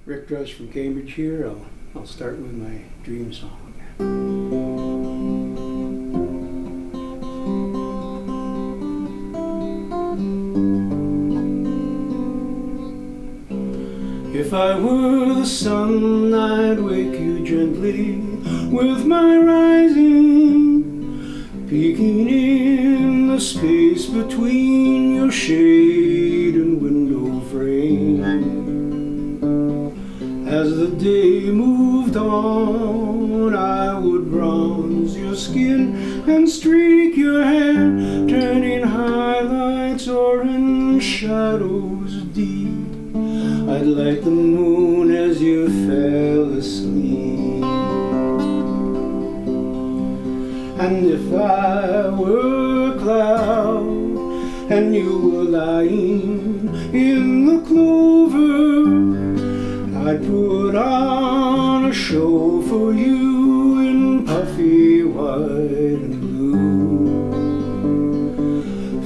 Rick Drost from Cambridge here. I'll start with my dream song. If I were the sun, I'd wake you gently with my rising, peeking in the space between your shade and window frame. As the day moved on, I would bronze your skin and streak your hair, turning highlights orange shadows deep. I'd light the moon as you fell asleep. And if I were a cloud and you were lying in the clover, I'd put on a show for you in puffy white and blue.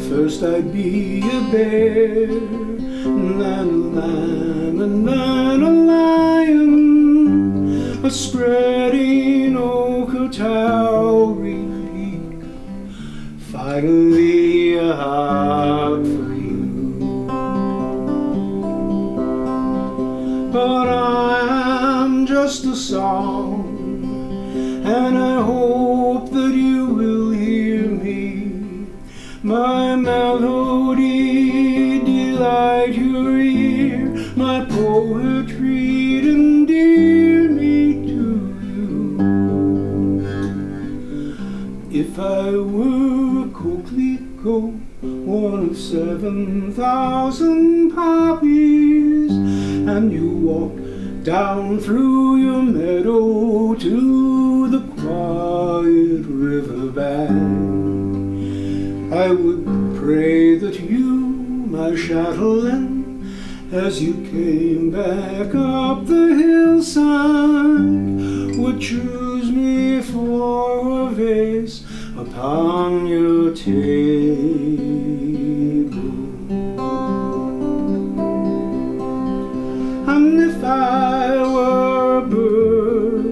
First I'd be a bear, and then a lamb, and then a lion, a spreading oak, a towering peak, finally a heart for you. But I am just a song, and I hope that you will hear me. My melody delight your ear, my poetry endear me to you. If I were a coquelicot, one of 7,000 poppies, and you walked down through your meadow to the quiet river bank, I would pray that you, my chatelaine, as you came back up the hillside, would choose me for a vase upon your table. And if I were a bird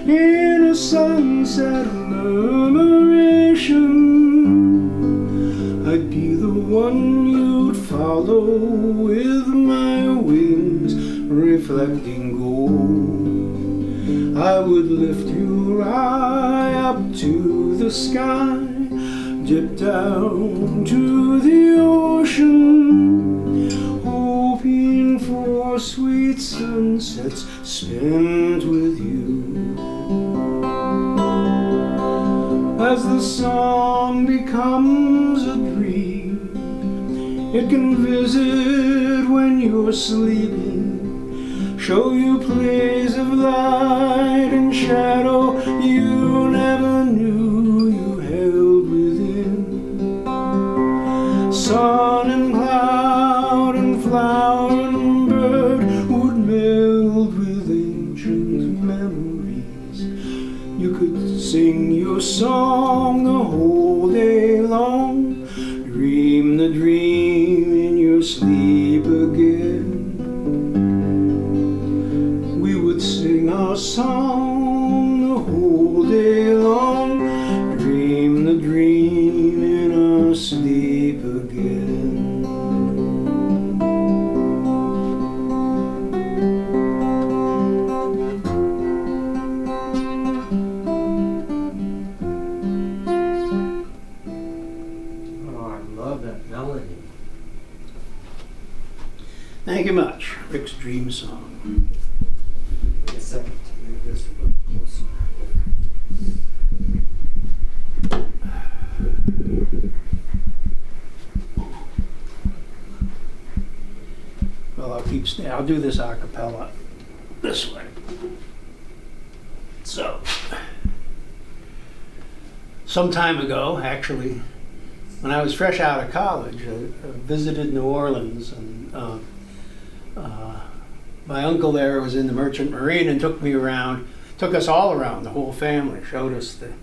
in a sunset murmuration, I'd be the one you'd follow with my wings reflecting gold. I would lift you right up to the sky, dip down to the ocean, hoping for sweet sunsets spent with you. As the song becomes a dream, it can visit when you're sleeping, show you plays of light and shadow you never knew you held within. Sun and cloud and flower and bird would meld with ancient memories. You could sing your song the whole day long, dream the dream in your sleep again. We would sing our song the whole day long, dream the dream in our sleep again. Thank you much. Rick's Dream Song. Wait a second to move this a little closer. Well, I'll do this a cappella this way. So, some time ago, actually, when I was fresh out of college, I visited New Orleans, and my uncle there was in the Merchant Marine and took us all around, the whole family, showed us the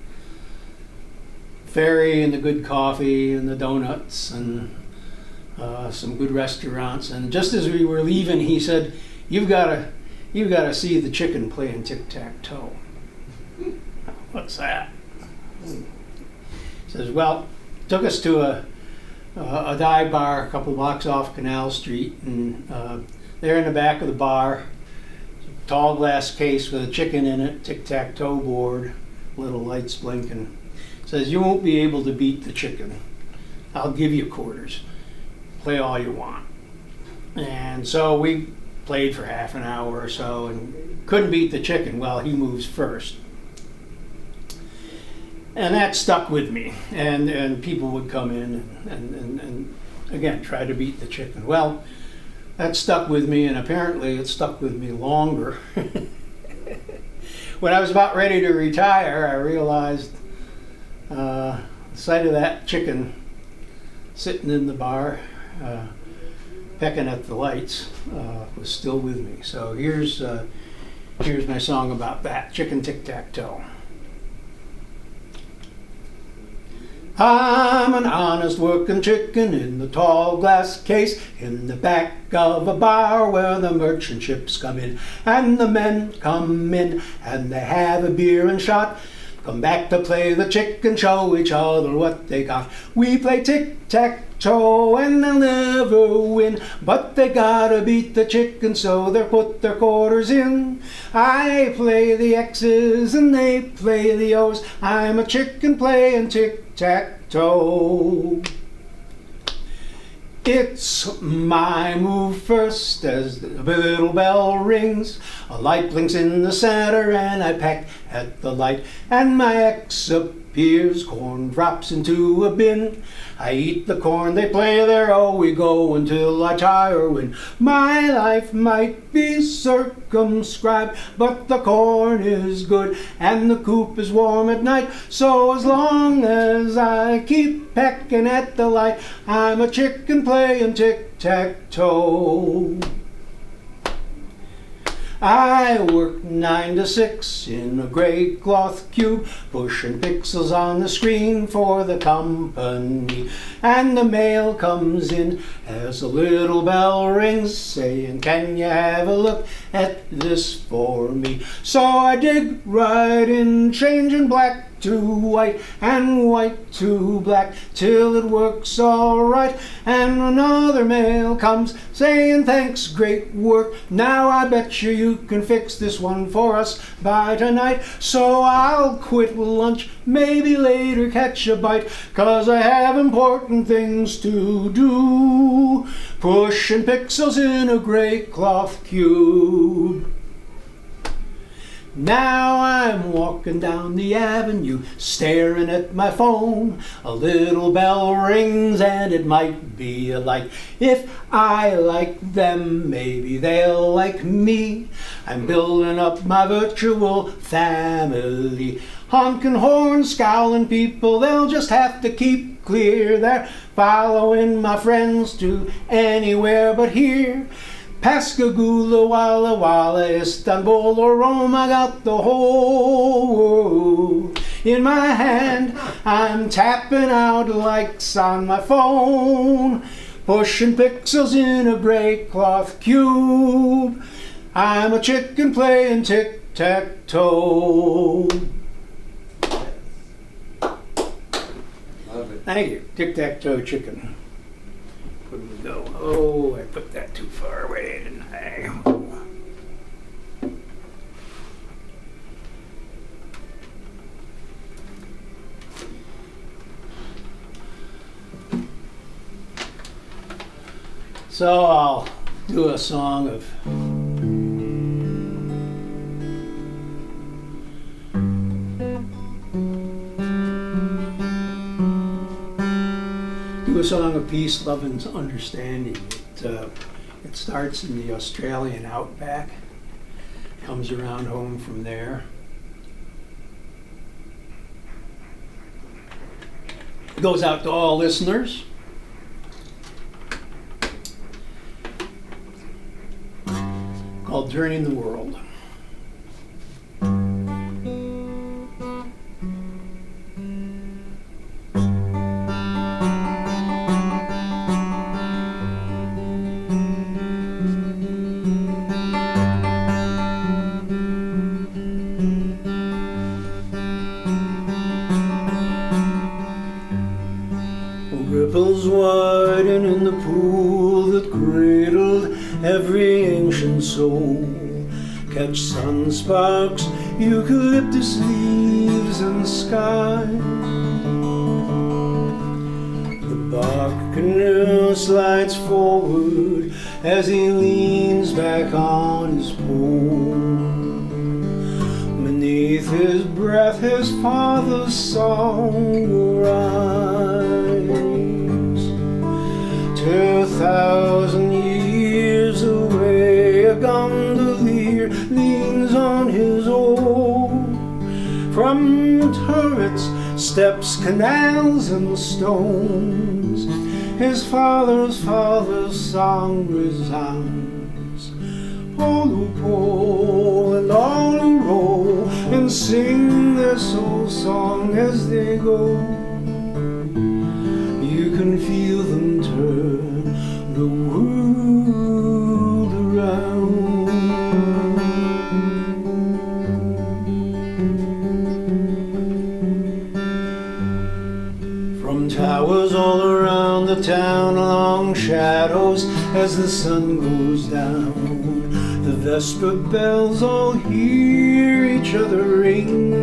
ferry and the good coffee and the donuts and some good restaurants. And just as we were leaving, he said, you've got You got to see the chicken playing tic-tac-toe. What's that? Says, well, took us to a dive bar a couple blocks off Canal Street, and there in the back of the bar, tall glass case with a chicken in it, tic-tac-toe board, little lights blinking. Says, you won't be able to beat the chicken. I'll give you quarters. Play all you want. And so we played for half an hour or so and couldn't beat the chicken. Well, he moves first. And that stuck with me. And people would come in and again, try to beat the chicken. Well, that stuck with me, and apparently it stuck with me longer. When I was about ready to retire, I realized the sight of that chicken sitting in the bar, pecking at the lights, was still with me. So here's my song about that, chicken tic-tac-toe. I'm an honest working chicken in the tall glass case in the back of a bar where the merchant ships come in, and the men come in and they have a beer and shot. Come back to play the chicken, show each other what they got. We play tic-tac-toe and they'll never win, but they gotta beat the chicken, so they put their quarters in. I play the X's and they play the O's. I'm a chicken playing tic-tac-toe. It's my move first as the little bell rings. A light blinks in the center and I peck at the light, and my X appears, corn drops into a bin. I eat the corn, they play their oh we go until I tire when my life might be circumscribed, but the corn is good and the coop is warm at night. So as long as I keep pecking at the light, I'm a chicken playing tic-tac-toe. I work 9 to 6 in a gray cloth cube, pushing pixels on the screen for the company. And the mail comes in as a little bell rings, saying, can you have a look at this for me? So I dig right in, changing black to white and white to black till it works all right. And another mail comes saying, thanks, great work. Now I bet you can fix this one for us by tonight. So I'll quit lunch, maybe later catch a bite, 'cause I have important things to do, pushing pixels in a gray cloth cube. Now I'm walking down the avenue, staring at my phone. A little bell rings and it might be a light. If I like them, maybe they'll like me. I'm building up my virtual family. Honking horns, scowling people, they'll just have to keep clear. They're following my friends to anywhere but here. Pascagoula, Walla Walla, Istanbul or Rome, I got the whole world in my hand. I'm tapping out likes on my phone, pushing pixels in a gray cloth cube. I'm a chicken playing tic-tac-toe. Love it. Thank you. Tic-tac-toe chicken. Where did we go? Oh, I put that too far away, didn't I? So I'll do a song of peace, love, and understanding. It starts in the Australian outback, comes around home from there. It goes out to all listeners. Called Turning the World. every ancient soul. Catch sun sparks, eucalyptus leaves and sky. The bark canoe slides forward as he leans back on his pole. Beneath his breath his father's song will rise. 2,000 years away a gondolier leans on his oar. From turrets, steps, canals and stones, his father's song resounds. All who pull and all who roll and sing their soul song as they go. You can feel them turn the world around. From towers all around the town, long shadows as the sun goes down. The vesper bells all hear each other ring.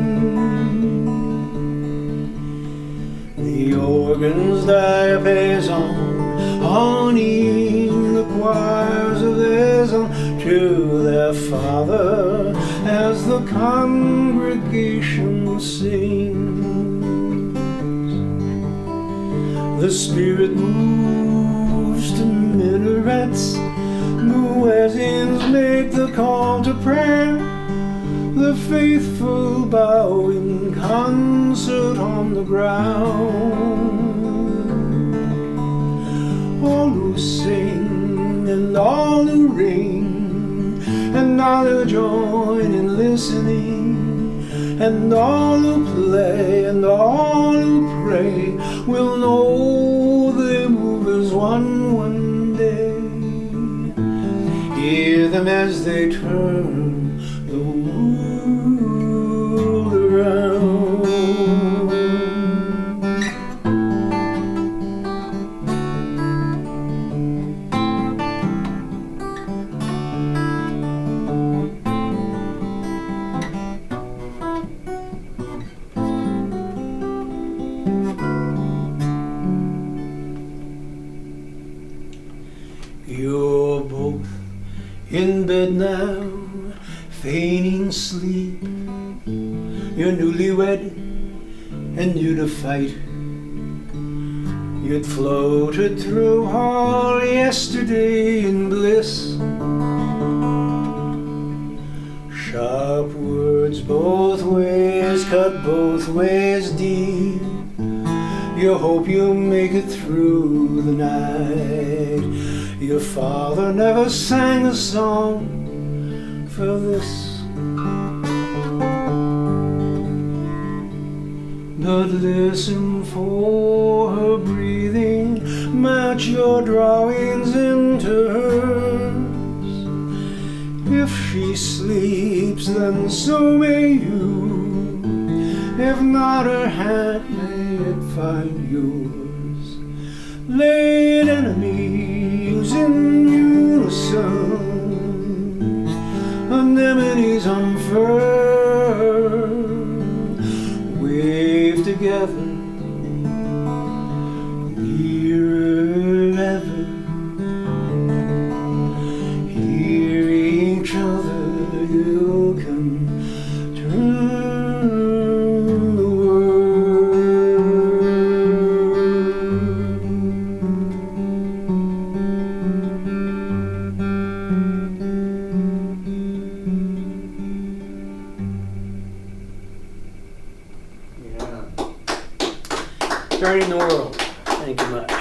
The organs diapason, honing the choirs of their song to their Father as the congregation sings. The Spirit moves to minarets, muezzins make the call to prayer. The faithful bow in concert on the ground. All who sing and all who ring and all who join in listening and all who play and all who pray will know they move as one day. Hear them as they turn the world around. You're both in bed now, feigning sleep. You're newlywed and new to fight. You'd floated through all yesterday in bliss. Sharp words both ways, cut both ways deep. You hope you'll make it through the night. Your father never sang a song for this. But listen for her breathing, match your drawings into hers. If she sleeps, then so may you. If not, her hand may it find yours. Late enemies in unison, anemones unfurled, wave together, nearer ever. Hear each other, you can turn the Turning the world. Thank you much.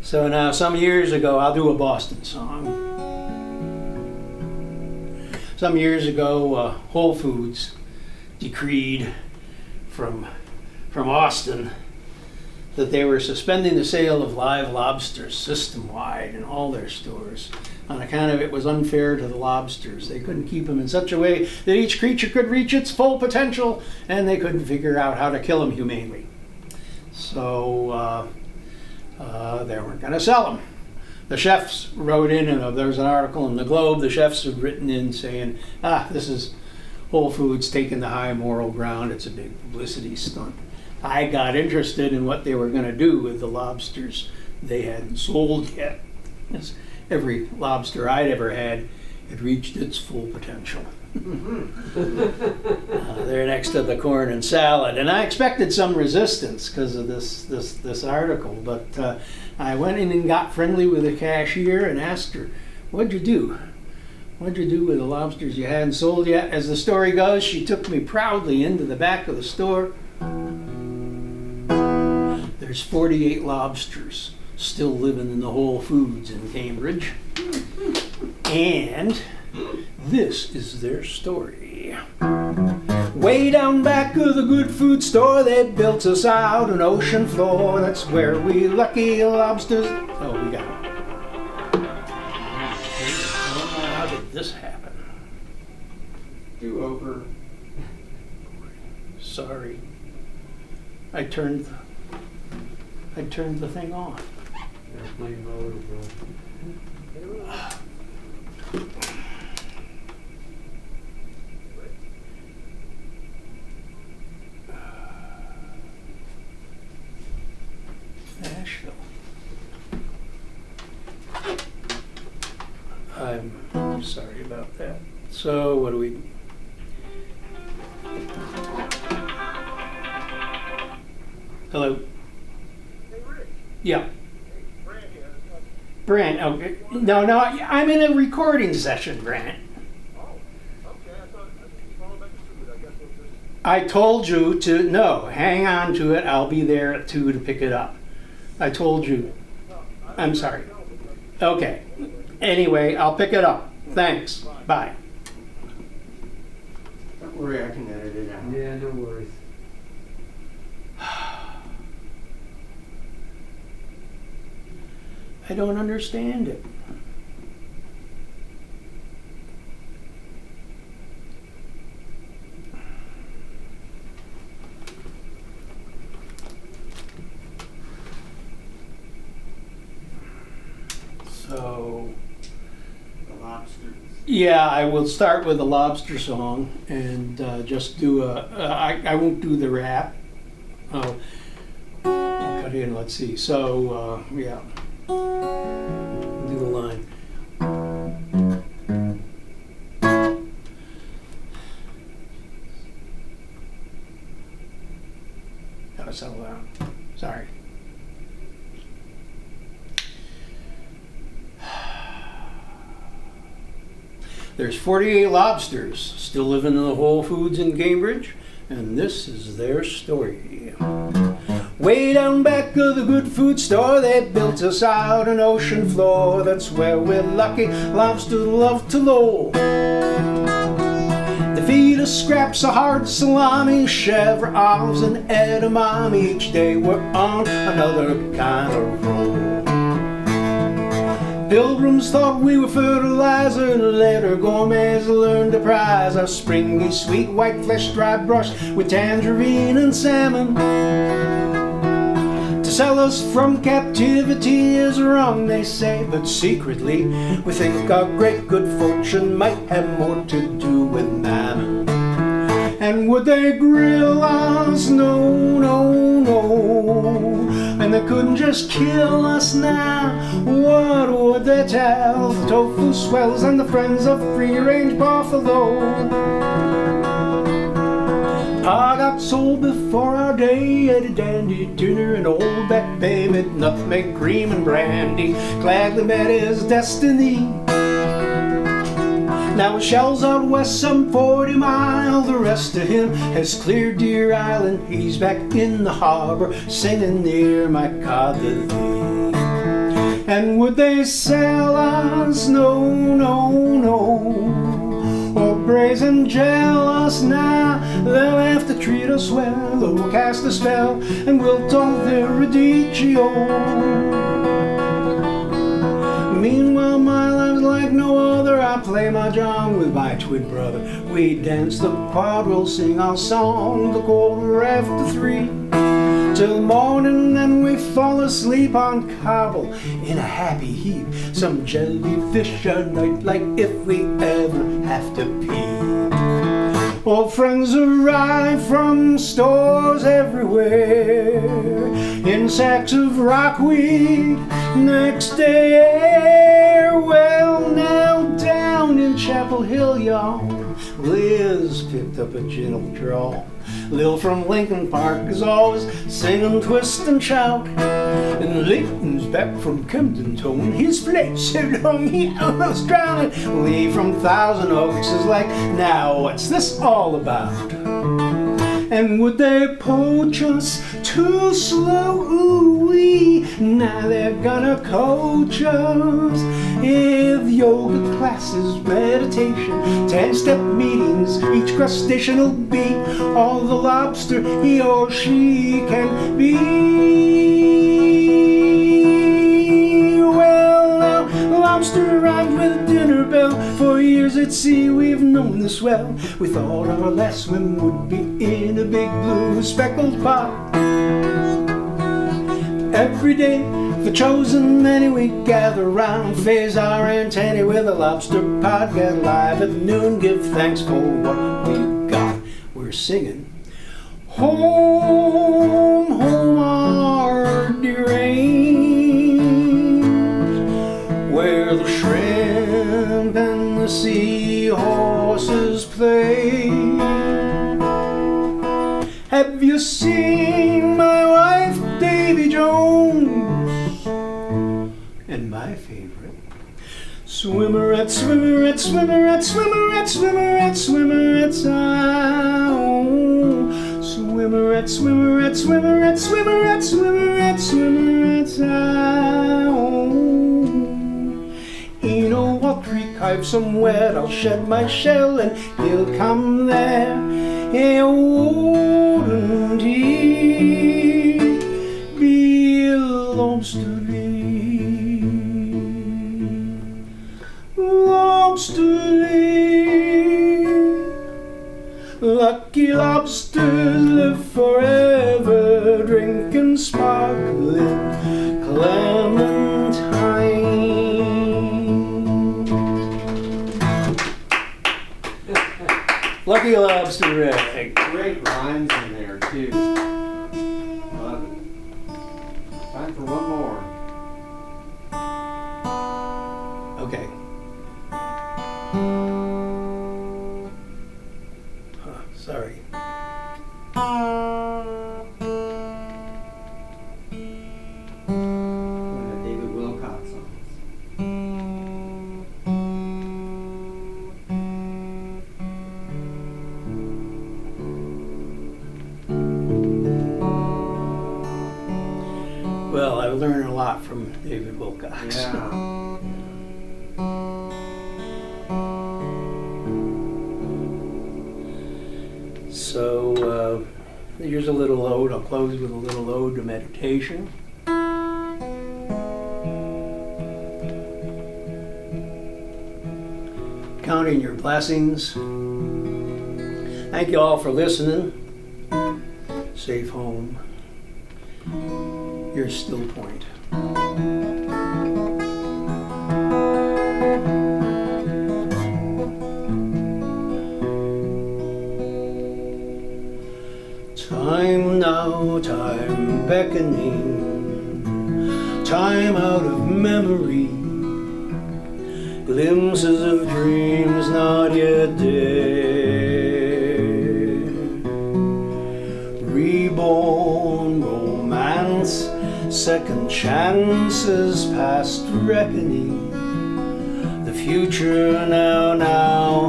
So now, some years ago, I'll do a Boston song. Some years ago, Whole Foods decreed from Austin that they were suspending the sale of live lobsters system-wide in all their stores on account of it was unfair to the lobsters. They couldn't keep them in such a way that each creature could reach its full potential, and they couldn't figure out how to kill them humanely. So they weren't going to sell them. The chefs wrote in, and there was an article in the Globe, the chefs had written in saying, this is Whole Foods taking the high moral ground, it's a big publicity stunt. I got interested in what they were going to do with the lobsters they hadn't sold yet. Every lobster I'd ever had reached its full potential. They're next to the corn and salad, and I expected some resistance because of this article, but I went in and got friendly with the cashier and asked her, "What'd you do? What'd you do with the lobsters you hadn't sold yet?" As the story goes, she took me proudly into the back of the store. There's 48 lobsters still living in the Whole Foods in Cambridge, and this is their story. Way down back of the good food store, they built us out an ocean floor. That's where we lucky lobsters. Oh, we got it. How did this happen? Do over. Sorry. I turned the thing off. Airplane mode, bro. Nashville. I'm sorry about that. So what do we? Hello. Hey, Rick. Yeah. Hey, Brand here. Brant. Okay. No, I'm in a recording session, Brant. Oh, okay. I thought I was calling back to shoot. I guess we'll just. I told you to, no, hang on to it. I'll be there at 2 to pick it up. I told you. I'm sorry. Okay. Anyway, I'll pick it up. Thanks. Bye. Don't worry, I can edit it out. Yeah, no worries. I don't understand it. So, The lobsters. yeah, I will start with the Lobster Song and just do I won't do the rap. I'll cut in, let's see. So, yeah. Do the line. Gotta settle down. Sorry. There's 48 lobsters still living in the Whole Foods in Cambridge, and this is their story. Way down back of the good food store, they built us out an ocean floor. That's where we're lucky lobsters love to loll. They feed us scraps of hard salami, chèvre, olives, and edamame. Each day we're on another kind of roll. Pilgrims thought we were fertilizer, and later gourmets learned to prize our springy, sweet white flesh dry brushed with tangerine and salmon. To sell us from captivity is wrong, they say, but secretly we think our great good fortune might have more to do with mammon. And would they grill us? No, no, no. And they couldn't just kill us now. What would they tell the tofu swells and the friends of free-range buffalo? I got sold before our day at a dandy dinner, an old back babe at nutmeg, cream, and brandy gladly met his destiny. Now with shells out west some 40 miles, the rest of him has cleared Deer Island. He's back in the harbor singing near my cod to thee. And would they sell us? No, no, no. Or brazen jealous now, they'll have to treat us well, or we'll cast a spell and we'll talk their radicchio. Meanwhile my life's like no other, I play mahjong with my twin brother. We dance the quadrille, sing our song the 3:15. till morning, and we fall asleep on cobble in a happy heap. Some jellyfish a night, like if we ever have to pee. Old friends arrive from stores everywhere in sacks of rockweed. Next day, well, now down in Chapel Hill, y'all, Liz picked up a gentle drawl. Lil from Lincoln Park is always singing twist and shout, and Leighton's back from Camden Tone, his flight so long he almost drowned. Lee from Thousand Oaks is like, now what's this all about? And would they poach us too slow? Ooh-wee, now they're gonna coach us. If yoga classes, meditation, 10-step meetings, each crustacean will be all the lobster he or she can be. Well, now, lobster rhymes with dinner bell. For years at sea we've known this well. We thought our last swim would be in a big blue speckled pot. Every day, the chosen many we gather round, phase our antennae with a lobster pot, get live at noon, give thanks for what we got. We're singing, home, home our dear range, where the shrimp and the seahorses play. Have you seen my wife, Davy Jones? And my favorite, swimmerette, swimmerette, swimmerette, swimmerette, swimmerette, swimmerette, sound. Swimmerette, swimmerette, swimmerette, swimmerette, swimmerette, swimmerette, sound. In a Wall Creek I've somewhere I'll shed my shell, and he'll come there. Hey, wouldn't he be lobsterly? Lobsterly, lucky lobsters live forever, drinking sparkling clementine. Lucky lobster egg. Great rhymes in there, too. Love it. Time for one more. Okay. Sorry. One of David Wilcox songs. Well, I learned a lot from David Wilcox. Yeah. So here's a little ode. I'll close with a little ode to meditation. Counting your blessings. Thank you all for listening. Safe home. Your still point. Time now, time beckoning, time out of memory, glimpses of dreams not yet dead, reborn romance, second chances past reckoning, the future now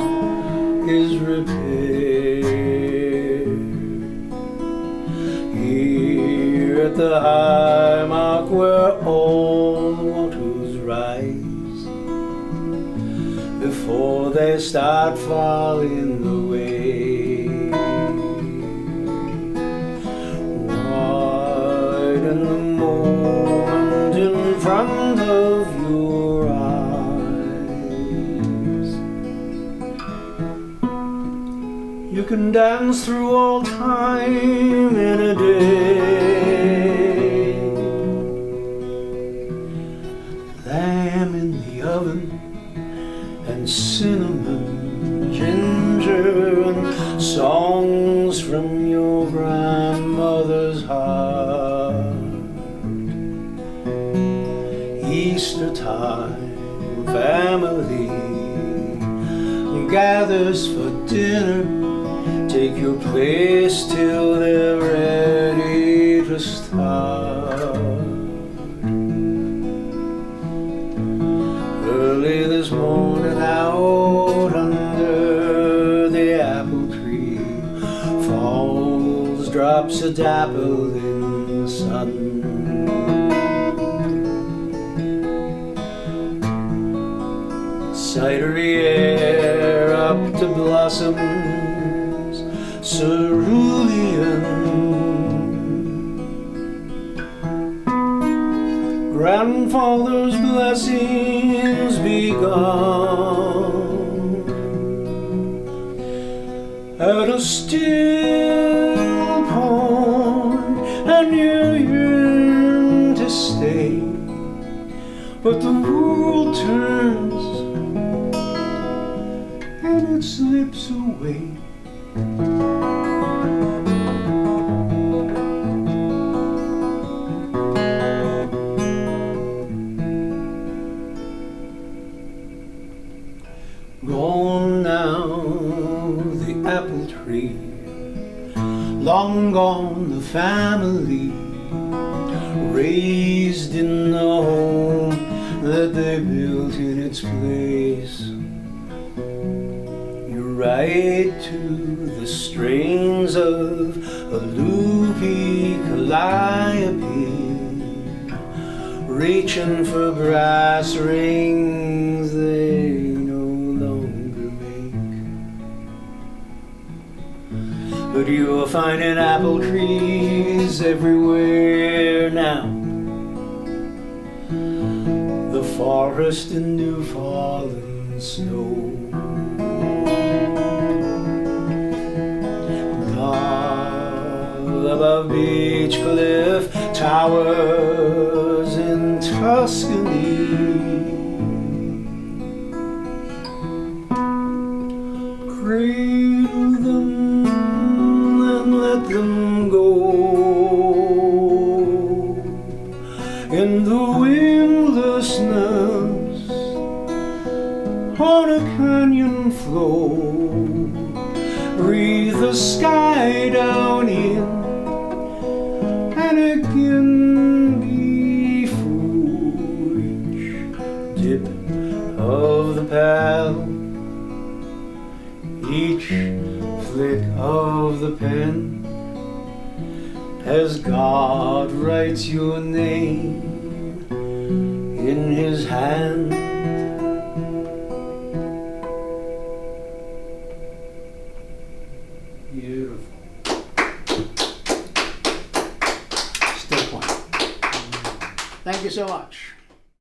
is repaired. Here at the high mark where all waters rise, before they start falling away, widen the moment in front of your eyes. You can dance through all time in a day. ham in the oven, and cinnamon, ginger, and songs from your grandmother's heart. Easter time, family gathers for dinner. Take your place till they're ready to start. Early this morning out under the apple tree falls drops of dapple in the sun. Cidery air up to blossoms, cerulean. Grandfather's blessings be gone. At a still pond, and you yearn to stay, but the world turns and it slips away. Gone now the apple tree, long gone the family, raised in the home that they built in its place. You ride to the strains of a loopy calliope, reaching for brass rings they no longer make. But you are finding apple trees everywhere now. The forest in new fallen snow. Above beach cliff towers in Tuscany, cradle them and let them go in the windlessness on a canyon floor. Breathe the sky down in, and again be foolish. Dip of the paddle, each flick of the pen, as God writes your name in his hand. Beautiful. Still playing. Thank you so much.